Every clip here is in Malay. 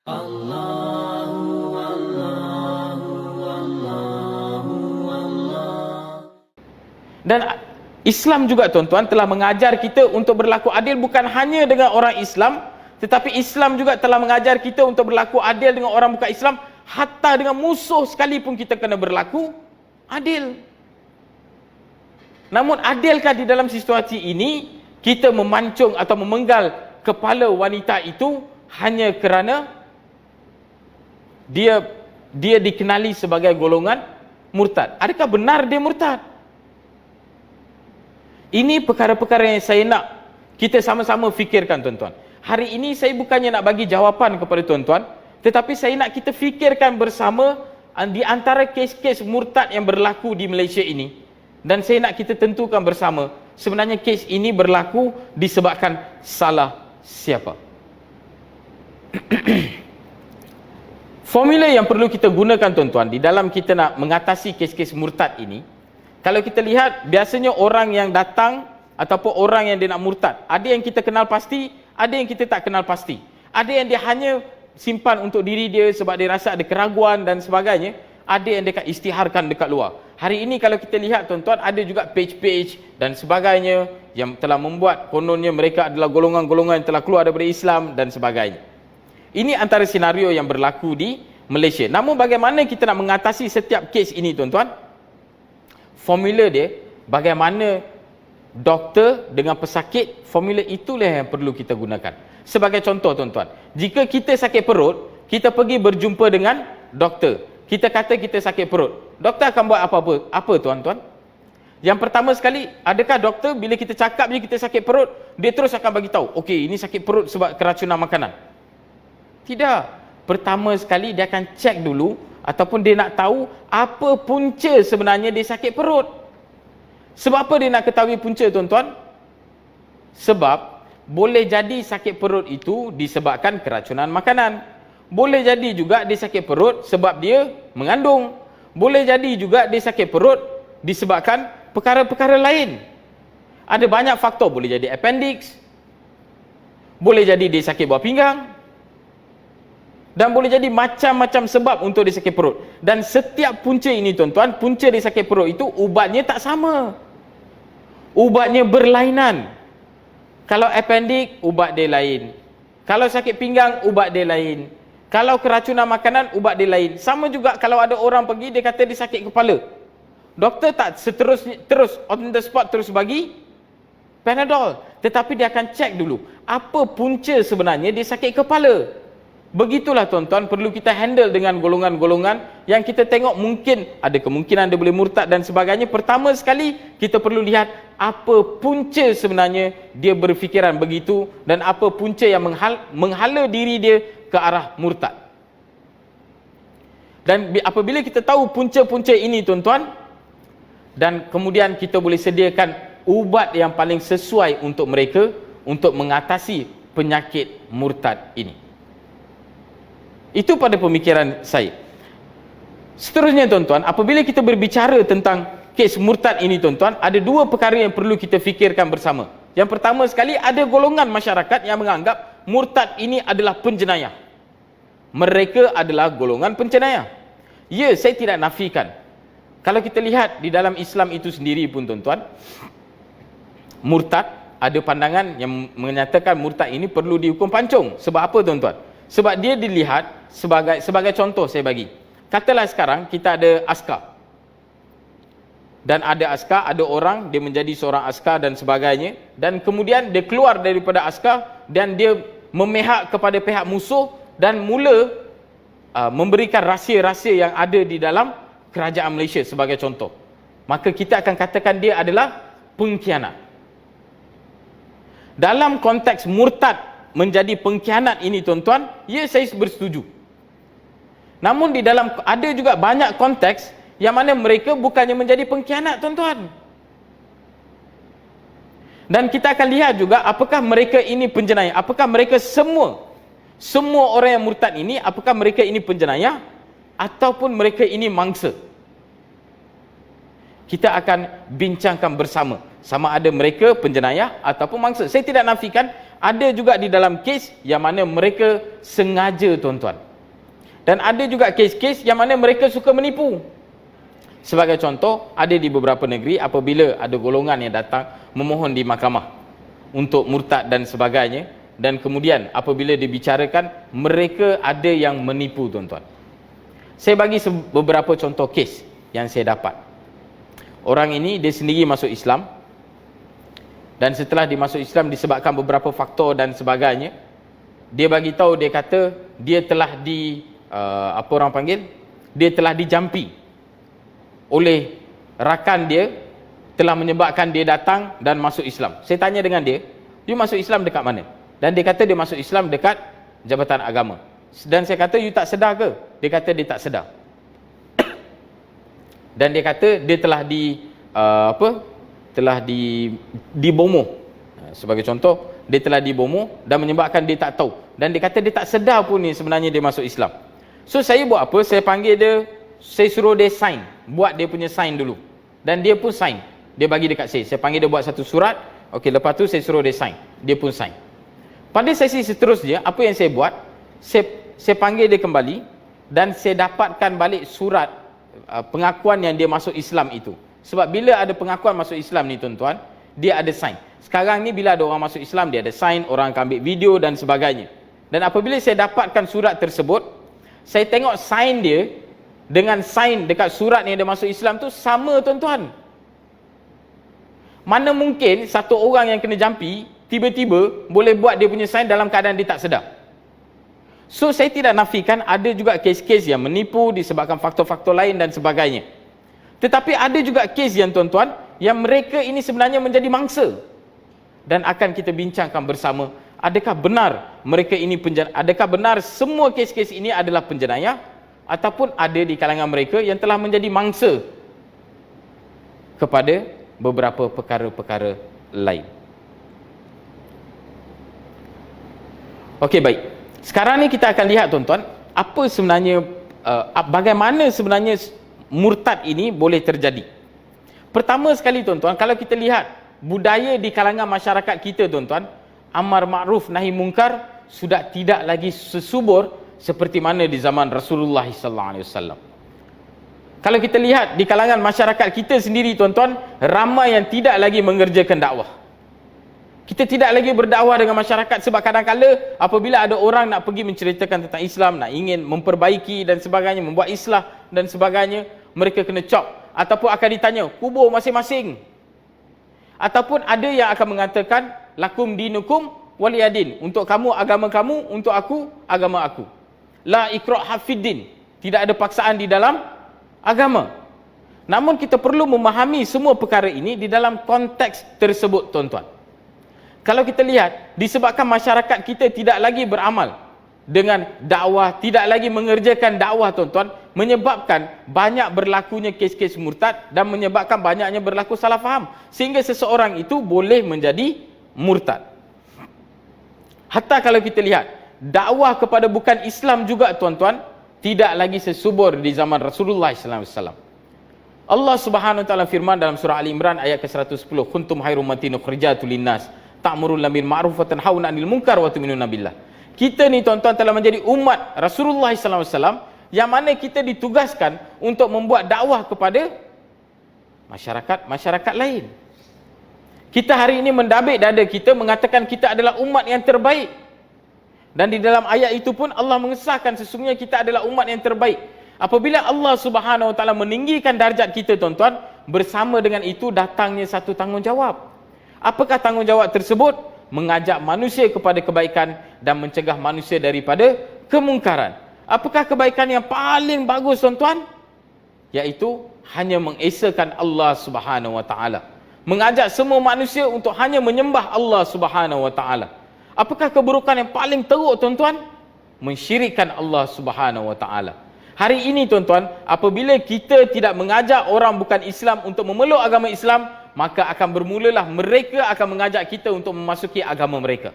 Dan Islam juga tuan-tuan telah mengajar kita untuk berlaku adil bukan hanya dengan orang Islam, tetapi Islam juga telah mengajar kita untuk berlaku adil dengan orang bukan Islam, hatta dengan musuh sekalipun kita kena berlaku adil. Namun adilkah di dalam situasi ini kita memancung atau memenggal kepala wanita itu hanya kerana dia dikenali sebagai golongan murtad? Adakah benar dia murtad? Ini perkara-perkara yang saya nak kita sama-sama fikirkan tuan-tuan. Hari ini saya bukannya nak bagi jawapan kepada tuan-tuan, tetapi saya nak kita fikirkan bersama di antara kes-kes murtad yang berlaku di Malaysia ini. Dan saya nak kita tentukan bersama, sebenarnya kes ini berlaku disebabkan salah siapa. Formula yang perlu kita gunakan tuan-tuan di dalam kita nak mengatasi kes-kes murtad ini, kalau kita lihat biasanya orang yang datang ataupun orang yang dia nak murtad, ada yang kita kenal pasti, ada yang kita tak kenal pasti. Ada yang dia hanya simpan untuk diri dia sebab dia rasa ada keraguan dan sebagainya. Ada yang dia isytiharkan dekat luar. Hari ini kalau kita lihat tuan-tuan, ada juga page-page dan sebagainya yang telah membuat kononnya mereka adalah golongan-golongan yang telah keluar daripada Islam dan sebagainya. Ini antara senario yang berlaku di Malaysia. Namun bagaimana kita nak mengatasi setiap kes ini tuan-tuan? Formula dia, bagaimana doktor dengan pesakit, formula itulah yang perlu kita gunakan. Sebagai contoh tuan-tuan, jika kita sakit perut, kita pergi berjumpa dengan doktor. Kita kata kita sakit perut. Doktor akan buat apa tuan-tuan? Yang pertama sekali, adakah doktor bila kita cakap je kita sakit perut, dia terus akan bagi tahu, okey, ini sakit perut sebab keracunan makanan? Tidak. Pertama sekali dia akan cek dulu, ataupun dia nak tahu apa punca sebenarnya dia sakit perut. Sebab apa dia nak ketahui punca tuan-tuan? Sebab boleh jadi sakit perut itu disebabkan keracunan makanan. Boleh jadi juga dia sakit perut sebab dia mengandung. Boleh jadi juga dia sakit perut disebabkan perkara-perkara lain. Ada banyak faktor, boleh jadi appendix, boleh jadi dia sakit buah pinggang, dan boleh jadi macam-macam sebab untuk dia sakit perut. Dan setiap punca ini tuan-tuan, punca dia sakit perut itu ubatnya tak sama. Ubatnya berlainan. Kalau appendix, ubat dia lain. Kalau sakit pinggang, ubat dia lain. Kalau keracunan makanan, ubat dia lain. Sama juga kalau ada orang pergi, dia kata dia sakit kepala. Doktor tak terus on the spot terus bagi Panadol. Tetapi dia akan cek dulu, apa punca sebenarnya dia sakit kepala. Begitulah tuan-tuan, perlu kita handle dengan golongan-golongan yang kita tengok mungkin ada kemungkinan dia boleh murtad dan sebagainya. Pertama sekali, kita perlu lihat apa punca sebenarnya dia berfikiran begitu dan apa punca yang menghala diri dia ke arah murtad. Dan apabila kita tahu punca-punca ini tuan-tuan, dan kemudian kita boleh sediakan ubat yang paling sesuai untuk mereka untuk mengatasi penyakit murtad ini. Itu pada pemikiran saya. Seterusnya tuan-tuan, apabila kita berbicara tentang kes murtad ini tuan-tuan, ada dua perkara yang perlu kita fikirkan bersama. Yang pertama sekali, ada golongan masyarakat yang menganggap murtad ini adalah penjenayah. Mereka adalah golongan penjenayah. Ya, saya tidak nafikan. Kalau kita lihat di dalam Islam itu sendiri pun tuan-tuan, murtad, ada pandangan yang menyatakan murtad ini perlu dihukum pancung. Sebab apa tuan-tuan? Sebab dia dilihat sebagai contoh saya bagi. Katalah sekarang kita ada askar. Dan ada askar, ada orang dia menjadi seorang askar dan sebagainya, dan kemudian dia keluar daripada askar dan dia memihak kepada pihak musuh dan mula memberikan rahsia-rahsia yang ada di dalam kerajaan Malaysia sebagai contoh. Maka kita akan katakan dia adalah pengkhianat. Dalam konteks murtad menjadi pengkhianat ini tuan-tuan, ya, saya bersetuju. Namun di dalam ada juga banyak konteks yang mana mereka bukannya menjadi pengkhianat tuan-tuan. Dan kita akan lihat juga apakah mereka ini penjenayah, apakah mereka semua orang yang murtad ini, apakah mereka ini penjenayah ataupun mereka ini mangsa. Kita akan bincangkan bersama sama ada mereka penjenayah ataupun mangsa. Saya tidak nafikan Ada juga di dalam kes yang mana mereka sengaja, tuan-tuan. Dan ada juga kes-kes yang mana mereka suka menipu. Sebagai contoh, ada di beberapa negeri apabila ada golongan yang datang memohon di mahkamah untuk murtad dan sebagainya, dan kemudian apabila dibicarakan, mereka ada yang menipu, tuan-tuan. Saya bagi beberapa contoh kes yang saya dapat. Orang ini dia sendiri masuk Islam, dan setelah dimasuk Islam disebabkan beberapa faktor dan sebagainya, dia bagi tahu, dia kata dia telah dia telah dijampi oleh rakan dia, telah menyebabkan dia datang dan masuk Islam. Saya tanya dengan dia masuk Islam dekat mana? Dan dia kata dia masuk Islam dekat Jabatan Agama. Dan saya kata, you tak sedar ke? Dia kata dia tak sedar. Dan dia kata dia telah dibomoh. Sebagai contoh, dia telah dibomoh dan menyebabkan dia tak tahu. Dan dia kata dia tak sedar pun ni sebenarnya dia masuk Islam. So saya buat apa? Saya panggil dia, saya suruh dia sign. Buat dia punya sign dulu. Dan dia pun sign. Dia bagi dekat saya. Saya panggil dia buat satu surat. Okey, lepas tu saya suruh dia sign. Dia pun sign. Pada sesi seterusnya, apa yang saya buat? Saya panggil dia kembali dan saya dapatkan balik surat pengakuan yang dia masuk Islam itu. Sebab bila ada pengakuan masuk Islam ni, tuan-tuan, dia ada sign. Sekarang ni bila ada orang masuk Islam, dia ada sign, orang akan ambil video dan sebagainya. Dan apabila saya dapatkan surat tersebut, saya tengok sign dia dengan sign dekat surat yang dia masuk Islam tu sama, tuan-tuan. Mana mungkin satu orang yang kena jampi tiba-tiba boleh buat dia punya sign dalam keadaan dia tak sedar. So saya tidak nafikan ada juga kes-kes yang menipu disebabkan faktor-faktor lain dan sebagainya. Tetapi ada juga kes yang, tuan-tuan, yang mereka ini sebenarnya menjadi mangsa. Dan akan kita bincangkan bersama, adakah benar mereka ini adakah benar semua kes-kes ini adalah penjenayah, ataupun ada di kalangan mereka yang telah menjadi mangsa kepada beberapa perkara-perkara lain. Okey, baik. Sekarang ni kita akan lihat, tuan-tuan, apa sebenarnya bagaimana sebenarnya murtad ini boleh terjadi. Pertama sekali, tuan-tuan, kalau kita lihat budaya di kalangan masyarakat kita, tuan-tuan, amar ma'ruf nahi mungkar sudah tidak lagi sesubur seperti mana di zaman Rasulullah sallallahu alaihi wasallam. Kalau kita lihat di kalangan masyarakat kita sendiri, tuan-tuan, ramai yang tidak lagi mengerjakan dakwah. Kita tidak lagi berdakwah dengan masyarakat sebab kadang-kadang apabila ada orang nak pergi menceritakan tentang Islam, nak ingin memperbaiki dan sebagainya, membuat islah dan sebagainya, mereka kena cop. Ataupun akan ditanya, kubur masing-masing. Ataupun ada yang akan mengatakan, lakum dinukum waliyadin. Untuk kamu agama kamu, untuk aku agama aku. La ikrah fiddin. Tidak ada paksaan di dalam agama. Namun kita perlu memahami semua perkara ini di dalam konteks tersebut, tuan-tuan. Kalau kita lihat, disebabkan masyarakat kita tidak lagi beramal dengan dakwah, tidak lagi mengerjakan dakwah, tuan-tuan, menyebabkan banyak berlakunya kes-kes murtad dan menyebabkan banyaknya berlaku salah faham, sehingga seseorang itu boleh menjadi murtad. Hatta kalau kita lihat, dakwah kepada bukan Islam juga, tuan-tuan, tidak lagi sesubur di zaman Rasulullah sallallahu alaihi wasallam. Allah Subhanahu wa taala firman dalam surah Ali Imran ayat ke-110, kuntum khairum ummatin ukhrijatu linnas ta'muruna bil ma'ruf wa tanhauna 'anil munkar wa tu'minuna billah. Kita ni, tuan-tuan, telah menjadi umat Rasulullah sallallahu alaihi wasallam yang mana kita ditugaskan untuk membuat dakwah kepada masyarakat lain. Kita hari ini mendabik dada kita mengatakan kita adalah umat yang terbaik. Dan di dalam ayat itu pun Allah mengesahkan sesungguhnya kita adalah umat yang terbaik. Apabila Allah Subhanahu wa taala meninggikan darjat kita, tuan-tuan, bersama dengan itu datangnya satu tanggungjawab. Apakah tanggungjawab tersebut? Mengajak manusia kepada kebaikan dan mencegah manusia daripada kemungkaran. Apakah kebaikan yang paling bagus, tuan-tuan? Iaitu hanya mengesakan Allah Subhanahu wa taala. Mengajak semua manusia untuk hanya menyembah Allah Subhanahu wa taala. Apakah keburukan yang paling teruk, tuan-tuan? Mensyirikkan Allah Subhanahu wa taala. Hari ini, tuan-tuan, apabila kita tidak mengajak orang bukan Islam untuk memeluk agama Islam, maka akan bermulalah mereka akan mengajak kita untuk memasuki agama mereka.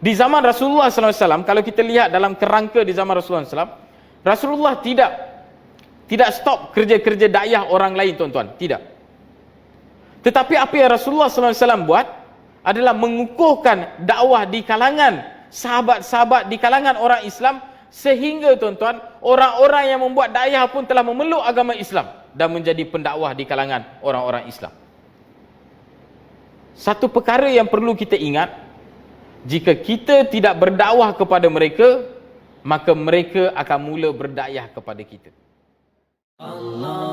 Di zaman Rasulullah SAW, kalau kita lihat dalam kerangka di zaman Rasulullah SAW, Rasulullah tidak stop kerja-kerja dakwah orang lain, tuan-tuan. Tidak. Tetapi apa yang Rasulullah SAW buat, adalah mengukuhkan dakwah di kalangan sahabat-sahabat, di kalangan orang Islam, sehingga tuan-tuan, orang-orang yang membuat dakwah pun telah memeluk agama Islam dan menjadi pendakwah di kalangan orang-orang Islam. Satu perkara yang perlu kita ingat, jika kita tidak berdakwah kepada mereka, maka mereka akan mula berdakwah kepada kita. Allah